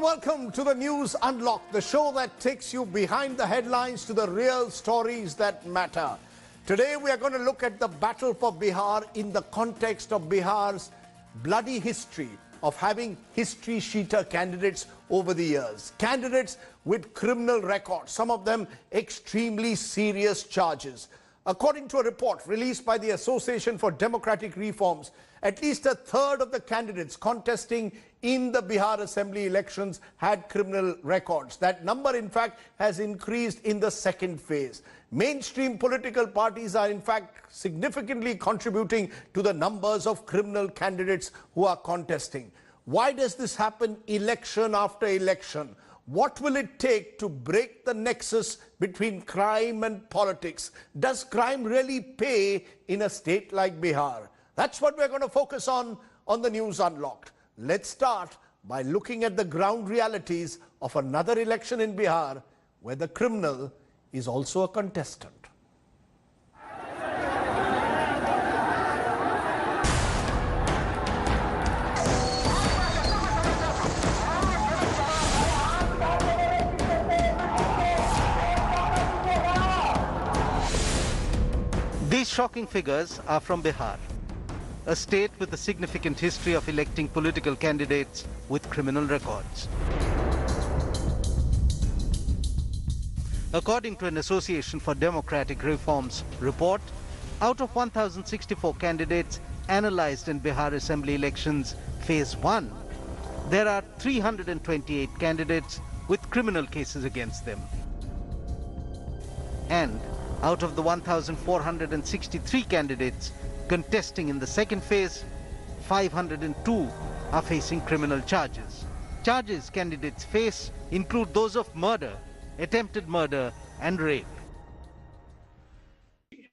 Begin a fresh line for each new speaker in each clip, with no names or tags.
welcome to the News Unlocked, the show that takes you behind the headlines to the real stories that matter. Today we are going to look at the battle for Bihar in the context of Bihar's bloody history of having history-sheeter candidates over the years. Candidates with criminal records, some of them extremely serious charges. According to a report released by the Association for Democratic Reforms, at least a third of the candidates contesting in the Bihar Assembly elections had criminal records. That number, in fact, has increased in the second phase. Mainstream political parties are, in fact, significantly contributing to the numbers of criminal candidates who are contesting. Why does this happen election after election? What will it take to break the nexus between crime and politics? Does crime really pay in a state like Bihar? That's what we're going to focus on the News Unlocked. Let's start by looking at the ground realities of another election in Bihar where the criminal is also a contestant.
These shocking figures are from Bihar, a state with a significant history of electing political candidates with criminal records. According to an Association for Democratic Reforms report, out of 1,064 candidates analyzed in Bihar Assembly elections Phase 1, there are 328 candidates with criminal cases against them. And out of the 1,463 candidates contesting in the second phase, 502 are facing criminal charges. Charges candidates face include those of murder, attempted murder and rape.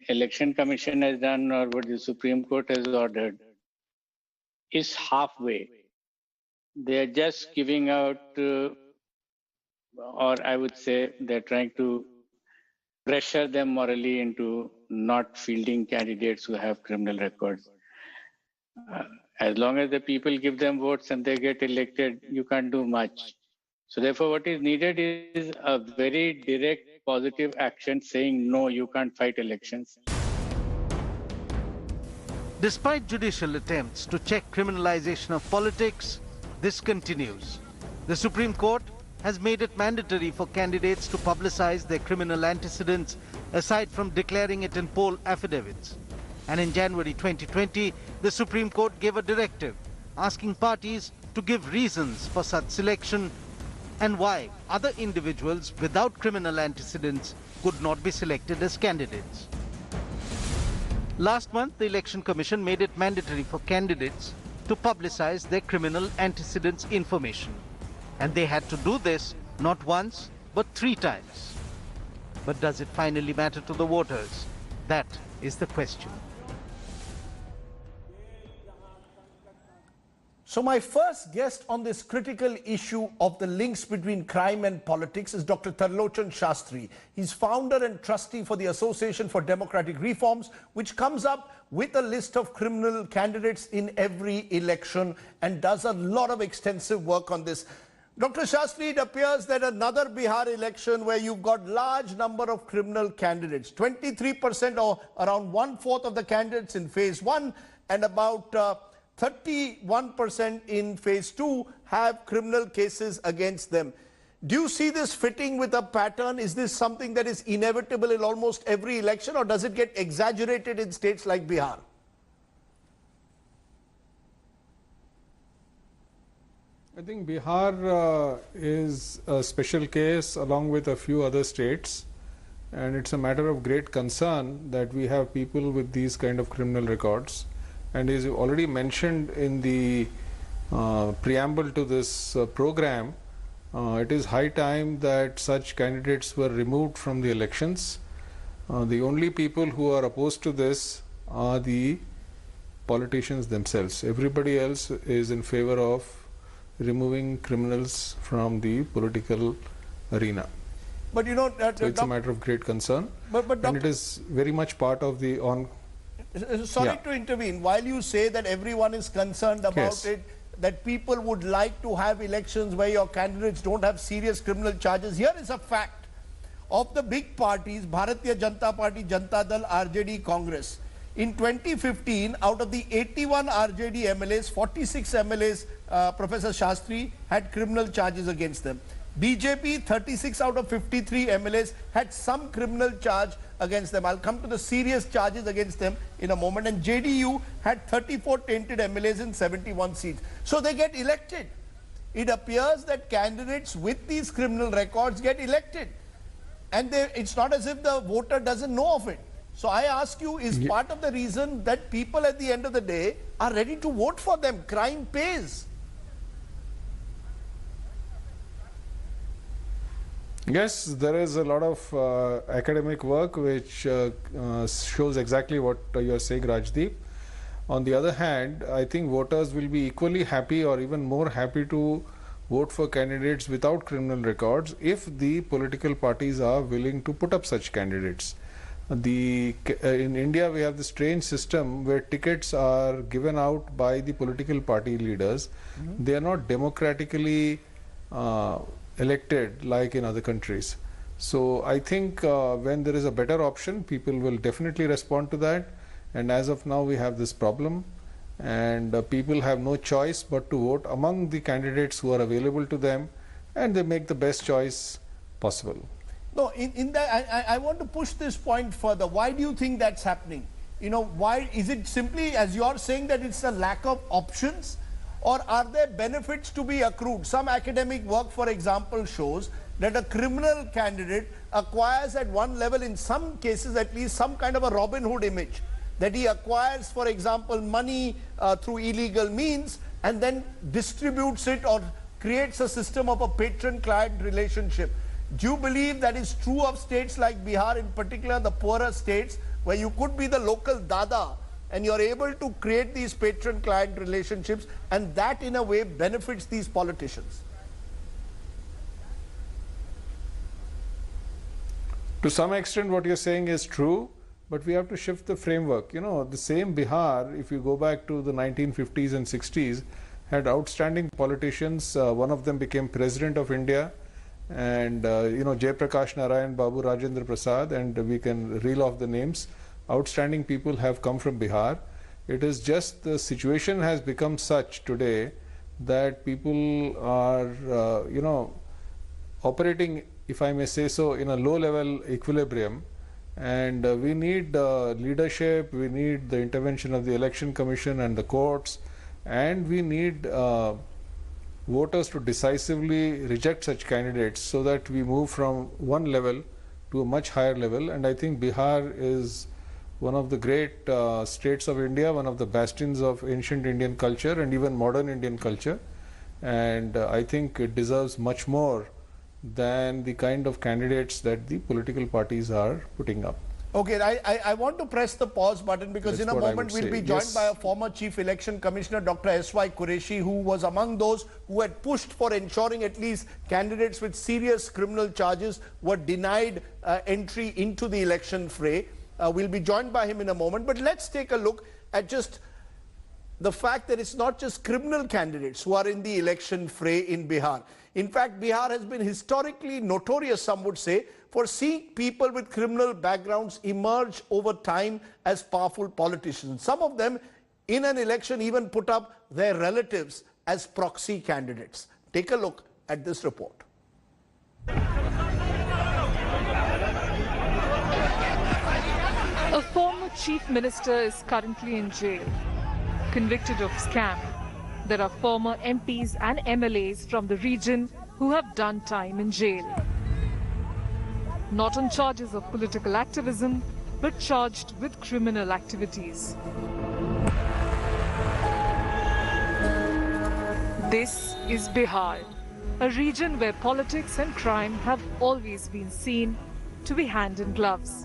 Election Commission has done, or what the Supreme Court has ordered, is halfway. They are just giving out, or I would say they're trying to pressure them morally into not fielding candidates who have criminal records. As long as the people give them votes and they get elected, you can't do much. So therefore, what is needed is a very direct, positive action saying, no, you can't fight elections.
Despite judicial attempts to check criminalization of politics, this continues. The Supreme Court has made it mandatory for candidates to publicize their criminal antecedents aside from declaring it in poll affidavits. And in January 2020, the Supreme Court gave a directive asking parties to give reasons for such selection and why other individuals without criminal antecedents could not be selected as candidates. Last month, the Election Commission made it mandatory for candidates to publicize their criminal antecedents information. And they had to do this not once, but 3 times. But does it finally matter to the voters? That is the question.
So my first guest on this critical issue of the links between crime and politics is Dr. Tarlochan Shastri. He's founder and trustee for the Association for Democratic Reforms, which comes up with a list of criminal candidates in every election and does a lot of extensive work on this. Dr. Shastri, it appears that another Bihar election where you've got large number of criminal candidates, 23% or around 1/4 of the candidates in phase 1 and about 31% in phase 2 have criminal cases against them. Do you see this fitting with a pattern? Is this something that is inevitable in almost every election, or does it get exaggerated in states like Bihar?
I think Bihar is a special case along with a few other states, and it's a matter of great concern that we have people with these kind of criminal records. And as you already mentioned in the preamble to this program, it is high time that such candidates were removed from the elections. The only people who are opposed to this are the politicians themselves. Everybody else is in favor of removing criminals from the political arena.
But you know,
so it's a matter of great concern, and it is very much part of the
Sorry to intervene. While you say that everyone is concerned about it, that people would like to have elections where your candidates don't have serious criminal charges. Here is a fact. Of the big parties, Bharatiya Janata Party, Janata Dal, RJD, Congress, in 2015, out of the 81 RJD MLAs, 46 MLAs, Professor Shastri, had criminal charges against them. BJP, 36 out of 53 MLAs had some criminal charge against them. I'll come to the serious charges against them in a moment. And JDU had 34 tainted MLAs in 71 seats. So they get elected. It appears that candidates with these criminal records get elected. And it's not as if the voter doesn't know of it. So I ask you, is part of the reason that people at the end of the day are ready to vote for them? Crime pays.
Yes, there is a lot of academic work which shows exactly what you are saying, Rajdeep. On the other hand, I think voters will be equally happy or even more happy to vote for candidates without criminal records if the political parties are willing to put up such candidates. In India, we have the strange system where tickets are given out by the political party leaders. They are not democratically elected like in other countries. So I think when there is a better option, people will definitely respond to that. And as of now, we have this problem, and people have no choice but to vote among the candidates who are available to them, and they make the best choice possible.
No, in that, I want to push this point further. Why do you think that's happening? You know, why is it simply, as you're saying, that it's a lack of options? Or are there benefits to be accrued? Some academic work, for example, shows that a criminal candidate acquires at one level, in some cases at least, some kind of a Robin Hood image. That he acquires, for example, money through illegal means and then distributes it or creates a system of a patron-client relationship. Do you believe that is true of states like Bihar, in particular the poorer states, where you could be the local dada and you're able to create these patron-client relationships, and that in a way benefits these politicians?
To some extent, what you're saying is true, but we have to shift the framework. You know, the same Bihar, if you go back to the 1950s and 60s, had outstanding politicians. One of them became President of India, and Jai Prakash Narayan, Babu Rajendra Prasad, and we can reel off the names. Outstanding people have come from Bihar. It is just the situation has become such today that people are, operating, if I may say so, in a low-level equilibrium. And we need leadership, we need the intervention of the Election Commission and the courts, and we need voters to decisively reject such candidates so that we move from one level to a much higher level. And I think Bihar is one of the great states of India, one of the bastions of ancient Indian culture and even modern Indian culture. And I think it deserves much more than the kind of candidates that the political parties are putting up.
Okay, I want to press the pause button because
That's
in a moment we'll be joined by a former Chief Election Commissioner, Dr. S.Y. Qureshi, who was among those who had pushed for ensuring at least candidates with serious criminal charges were denied entry into the election fray. We'll be joined by him in a moment, but let's take a look at just the fact that it's not just criminal candidates who are in the election fray in Bihar. In fact, Bihar has been historically notorious, some would say, for seeing people with criminal backgrounds emerge over time as powerful politicians. Some of them in an election even put up their relatives as proxy candidates. Take a look at this report.
A former chief minister is currently in jail, convicted of scam. There are former MPs and MLAs from the region who have done time in jail. Not on charges of political activism, but charged with criminal activities. This is Bihar, a region where politics and crime have always been seen to be hand in gloves.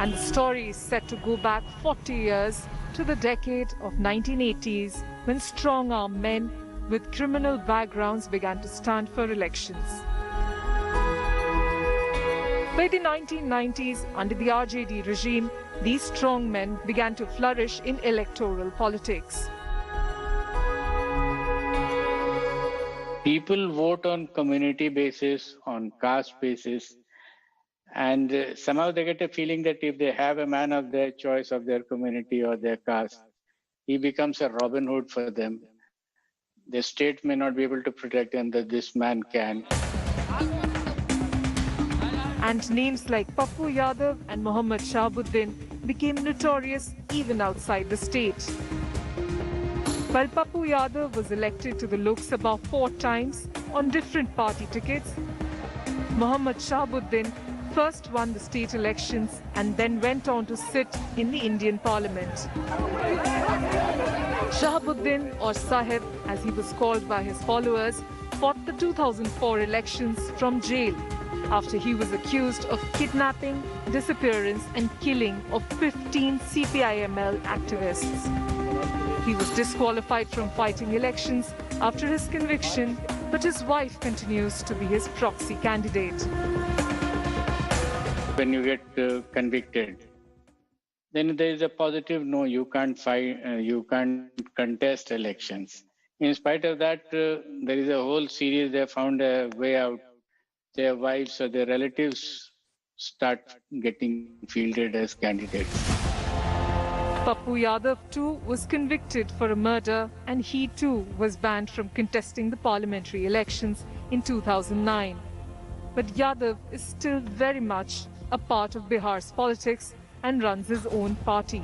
And the story is set to go back 40 years to the decade of 1980s, when strong-armed men with criminal backgrounds began to stand for elections. By the 1990s, under the RJD regime, these strong men began to flourish in electoral politics.
People vote on community basis, on caste basis, and somehow they get a feeling that if they have a man of their choice, of their community or their caste, he becomes a Robin Hood for them. The state may not be able to protect them, that this man can.
And names like Pappu Yadav and Mohammad Shahabuddin became notorious even outside the state. While Pappu Yadav was elected to the Lok Sabha 4 times on different party tickets, Mohammad Shahabuddin first won the state elections and then went on to sit in the Indian Parliament. Shahabuddin, or Sahib as he was called by his followers, fought the 2004 elections from jail after he was accused of kidnapping, disappearance and killing of 15 CPIML activists. He was disqualified from fighting elections after his conviction, but his wife continues to be his proxy candidate.
When you get convicted, then there is a positive no, you can't fight, you can't contest elections. In spite of that, there is a whole series, they found a way out. Their wives or their relatives start getting fielded as candidates.
Pappu Yadav too was convicted for a murder, and he too was banned from contesting the parliamentary elections in 2009. But Yadav is still very much a part of Bihar's politics and runs his own party.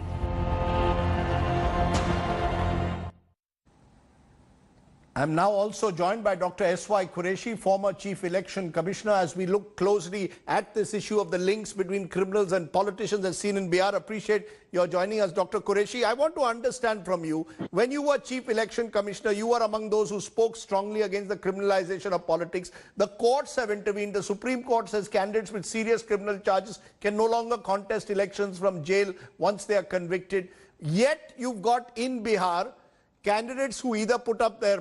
I'm now also joined by Dr. S.Y. Qureshi, former Chief Election Commissioner, as we look closely at this issue of the links between criminals and politicians as seen in Bihar. Appreciate your joining us, Dr. Qureshi. I want to understand from you, when you were Chief Election Commissioner, you were among those who spoke strongly against the criminalization of politics. The courts have intervened. The Supreme Court says candidates with serious criminal charges can no longer contest elections from jail once they are convicted. Yet you've got in Bihar candidates who either put up their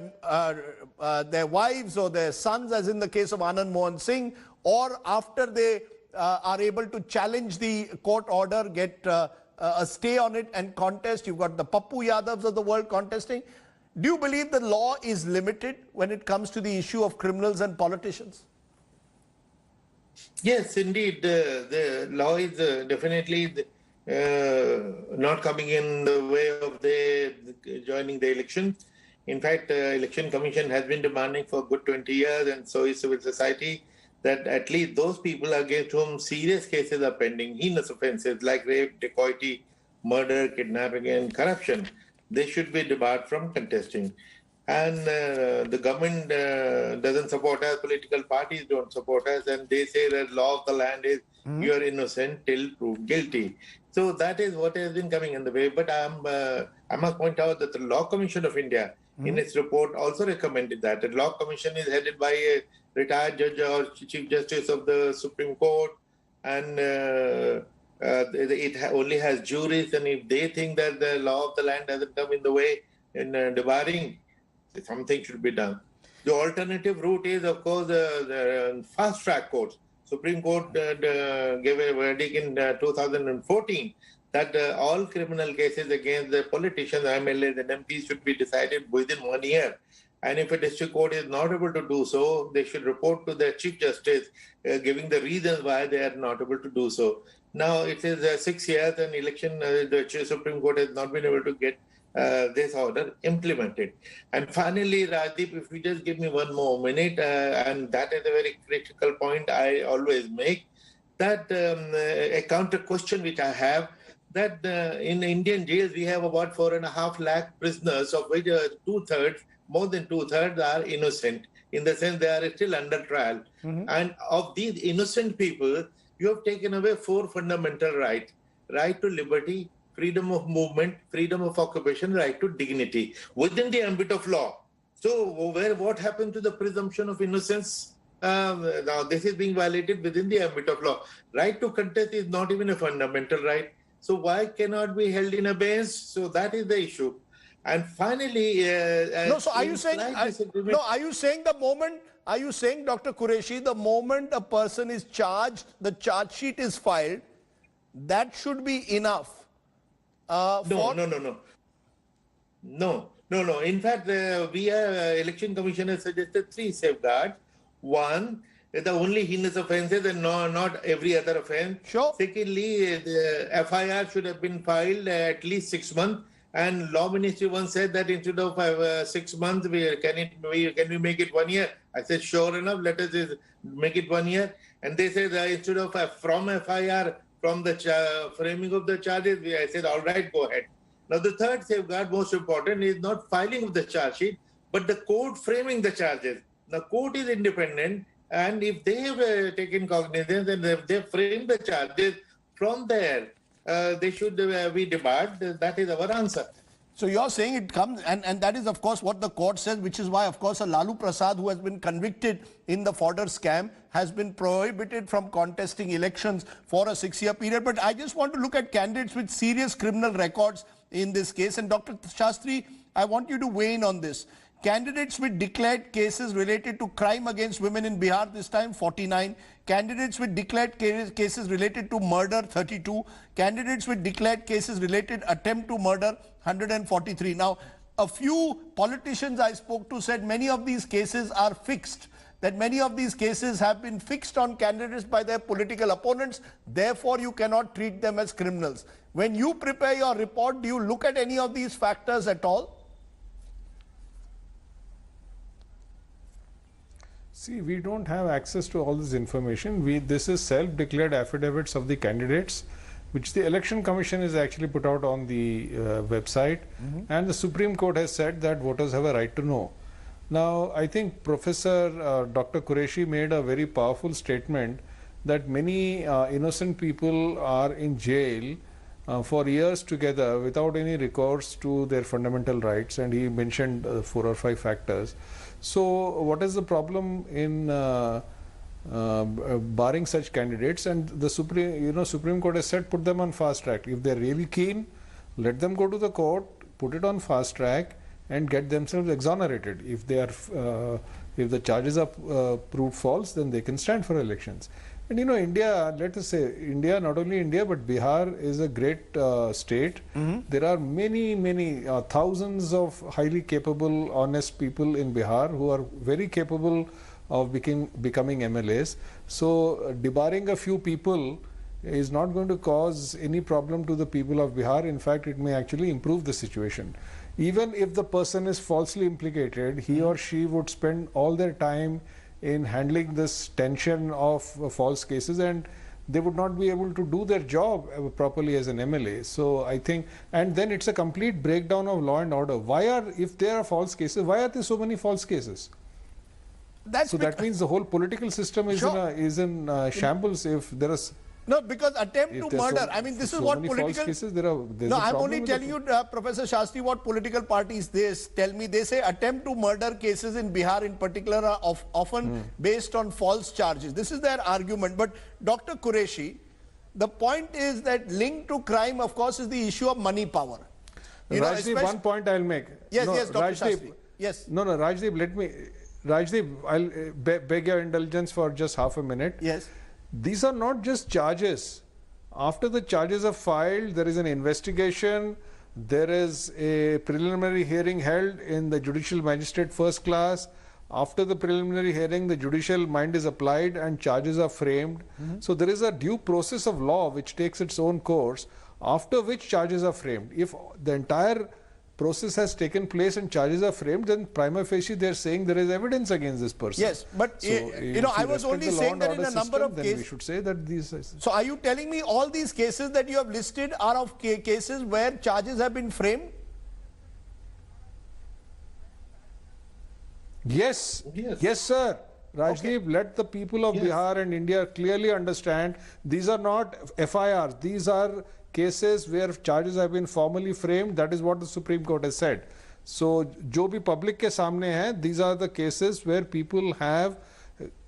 wives or their sons, as in the case of Anand Mohan Singh, or after they are able to challenge the court order, get a stay on it and contest. You've got the Pappu Yadavs of the world contesting. Do you believe the law is limited when it comes to the issue of criminals and politicians?
Yes, indeed. The law is definitely not coming in the way of joining the election. In fact, Election Commission has been demanding for a good 20 years, and so is civil society, that at least those people against whom serious cases are pending, heinous offences like rape, dacoity, murder, kidnapping and corruption, they should be debarred from contesting. And the government doesn't support us, political parties don't support us, and they say that law of the land is you are innocent till proved guilty. So that is what has been coming in the way. But I must point out that the Law Commission of India, in its report, also recommended that. The Law Commission is headed by a retired judge or Chief Justice of the Supreme Court, and it only has juries. And if they think that the law of the land doesn't come in the way in debarring, something should be done. The alternative route is, of course, the fast-track courts. Supreme Court gave a verdict in 2014 that all criminal cases against the politicians, MLAs and MPs should be decided within 1 year. And if a district court is not able to do so, they should report to the Chief Justice giving the reasons why they are not able to do so. Now it is 6 years and election, the Supreme Court has not been able to get this order implemented. And finally, Rajdeep, if you just give me one more minute, and that is a very critical point I always make, that a counter question which I have, that in Indian jails we have about 4.5 lakh prisoners, of which more than two-thirds are innocent, in the sense they are still under trial. And of these innocent people, you have taken away 4 fundamental rights: right to liberty, freedom of movement, freedom of occupation, right to dignity, within the ambit of law. So what happened to the presumption of innocence? Now this is being violated within the ambit of law. Right to contest is not even a fundamental right. So why cannot be held in abeyance? So that is the issue. And finally,
no. So are you saying? No. Are you saying the moment? Are you saying, Dr. Qureshi, the moment a person is charged, the charge sheet is filed, that should be enough?
No. No, no. In fact, we election commissioner suggested 3 safeguards. One, the only heinous offences and not every other offence.
Sure.
Secondly, the FIR should have been filed at least 6 months. And Law Ministry once said that instead of 6 months, can we make it 1 year? I said, sure enough, let us make it 1 year. And they said instead of from FIR, from the framing of the charges, I said, all right, go ahead. Now, the third safeguard, most important, is not filing of the charge sheet, but the court framing the charges. The court is independent, and if they have taken cognizance and if they frame the charges from there, they should be debarred. That is our answer.
So you're saying it comes, and that is of course what the court says, which is why of course a Lalu Prasad who has been convicted in the fodder scam has been prohibited from contesting elections for a 6-year period. But I just want to look at candidates with serious criminal records in this case. And Dr. Shastri, I want you to weigh in on this. Candidates with declared cases related to crime against women in Bihar this time 49. Candidates with declared cases related to murder 32. Candidates with declared cases related attempt to murder 143. Now, a few politicians I spoke to said many of these cases are fixed, that many of these cases have been fixed on candidates by their political opponents, therefore you cannot treat them as criminals. When you prepare your report, do you look at any of these factors at all?
See, we don't have access to all this information. This is self-declared affidavits of the candidates, which the Election Commission has actually put out on the website. And the Supreme Court has said that voters have a right to know. Now, I think Professor Dr. Qureshi made a very powerful statement that many innocent people are in jail for years together without any recourse to their fundamental rights, and he mentioned 4 or 5 factors. So what is the problem in barring such candidates? And the Supreme Court has said put them on fast track. If they're really keen, let them go to the court, put it on fast track and get themselves exonerated. If they are if the charges are proved false, then they can stand for elections. And India, let us say, India, not only India, but Bihar is a great state. There are many thousands of highly capable, honest people in Bihar who are very capable of becoming MLAs. So, debarring a few people is not going to cause any problem to the people of Bihar. In fact, it may actually improve the situation. Even if the person is falsely implicated, he or she would spend all their time in handling this tension of false cases, and they would not be able to do their job properly as an MLA. So I think, and then it's a complete breakdown of law and order. If there are false cases, why are there so many false cases? That means the whole political system is in shambles. If there is
no, because attempt to murder, I mean, this is what political
cases,
no, I'm only telling you, Professor Shastri, what political parties tell me. They say attempt to murder cases in Bihar in particular are often based on false charges. This is their argument. But Dr. Qureshi, the point is that linked to crime, of course, is the issue of money power.
Rajdeep, one point I'll make.
Yes, yes, Dr. Shastri. Yes.
No, Rajdeep, I'll beg your indulgence for just half a minute.
Yes.
These are not just charges. After the charges are filed, there is an investigation, there is a preliminary hearing held in the Judicial Magistrate First Class. After the preliminary hearing, the judicial mind is applied and charges are framed. So there is a due process of law which takes its own course, after which charges are framed. If the entire process has taken place and charges are framed, then prima facie they are saying there is evidence against this person.
Yes, but so, I was only saying that in a number of cases.
We should say that these.
So are you telling me all these cases that you have listed are of cases where charges have been framed?
Yes, yes, sir. Rajdeep, let the people of Bihar and India clearly understand these are not FIRs. These are cases where charges have been formally framed. That is what the Supreme Court has said. So, jo bhi public ke samne hai, these are the cases where people have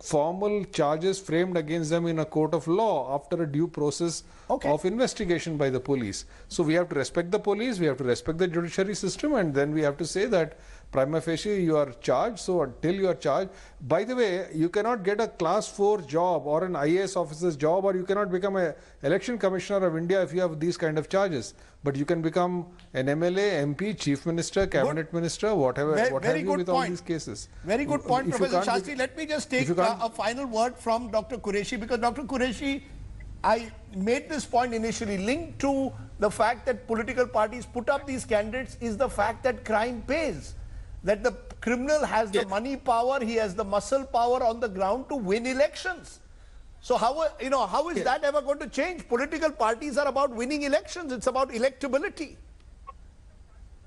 formal charges framed against them in a court of law after a due process of investigation by the police. So we have to respect the police, we have to respect the judiciary system, and then we have to say that prima facie you are charged. So until you are charged, by the way, you cannot get a class 4 job or an IAS officer's job, or you cannot become a election commissioner of India if you have these kind of charges. But you can become an MLA, MP, chief minister, cabinet minister, whatever, what have you with all these cases.
Very good point, Professor Shastri. Let me just take a final word from Dr. Qureshi, because Dr. Qureshi, I made this point initially, linked to the fact that political parties put up these candidates is the fact that crime pays. That the criminal has the money power, he has the muscle power on the ground to win elections. So how is that ever going to change? Political parties are about winning elections. It's about electability.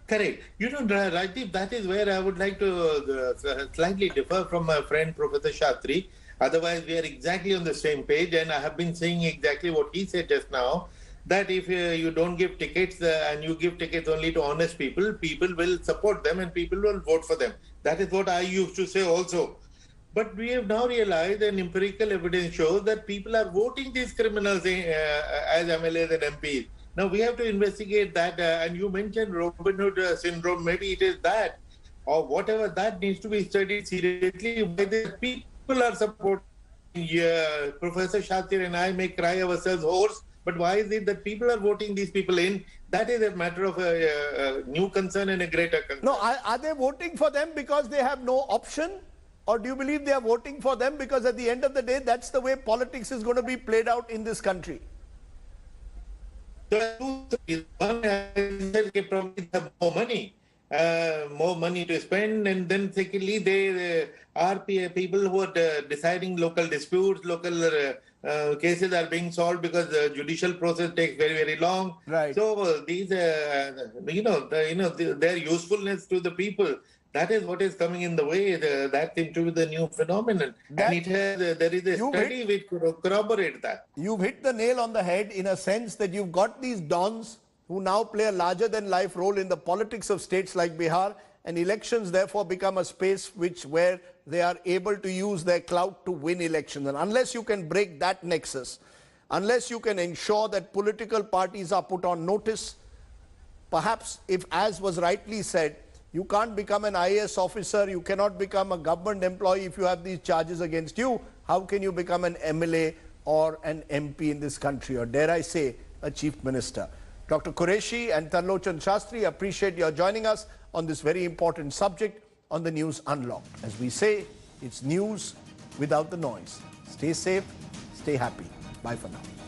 Correct. Rajdeep, that is where I would like to slightly differ from my friend Professor Shastri. Otherwise, we are exactly on the same page, and I have been saying exactly what he said just now, that if you don't give tickets and you give tickets only to honest people, people will support them and people will vote for them. That is what I used to say also. But we have now realized, and empirical evidence shows, that people are voting these criminals as MLAs and MPs. Now we have to investigate that, and you mentioned Robin Hood syndrome, maybe it is that, or whatever, that needs to be studied seriously. Why the people are supporting Professor Shastri and I may cry ourselves hoarse, but why is it that people are voting these people in? That is a matter of a new concern and a greater concern.
No, are they voting for them because they have no option? Or do you believe they are voting for them because at the end of the day, that's the way politics is going to be played out in this country?
One is they probably have more money to spend, and then secondly, they are people who are deciding local disputes, local cases are being solved because the judicial process takes very, very long.
Right.
So these, their usefulness to the people, that is what is coming in the way. That seems to be the new phenomenon. And it has, there is a study which corroborates that.
You've hit the nail on the head in a sense that you've got these dons who now play a larger than life role in the politics of states like Bihar, and elections therefore become a space where they are able to use their clout to win elections. And unless you can break that nexus, unless you can ensure that political parties are put on notice, perhaps if, as was rightly said, you can't become an IAS officer, you cannot become a government employee if you have these charges against you, how can you become an MLA or an MP in this country, or dare I say, a chief minister? Dr. Qureshi and Tarlochan Shastri, appreciate your joining us on this very important subject on the News Unlocked. As we say, it's news without the noise. Stay safe, stay happy. Bye for now.